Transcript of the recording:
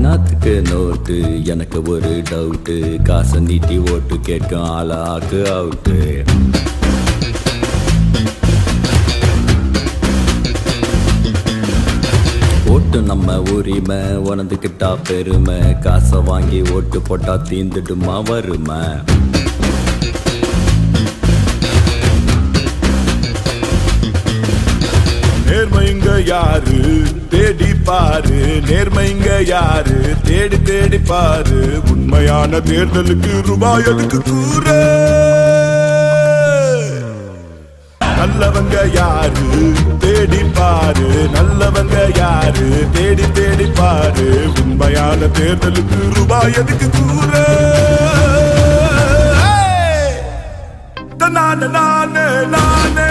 நாத்துக்கு note எனக்கு ஒரு doubt, காசை நீட்டி ஓட்டு கேட்கும் ஆளாக்கு அவுட்டு. ஓட்டு நம்ம உரிமை, உணர்ந்துக்கிட்டா பெருமை, காசை வாங்கி ஓட்டு போட்டா தீந்துடுமா வருமை. நேர்மைங்க யாரு தேடி பாரு, நேர்மைங்க யாரு தேடி தேடி பாரு. உண்மையான தேர்தலுக்கு ரூபாய் எதுக்கு கூறு? நல்லவங்க யாரு தேடி பாரு, நல்லவங்க யாரு தேடி தேடி பாரு. உண்மையான தேர்தலுக்கு ரூபாய் எதுக்கு கூறு? நானே நானே நானே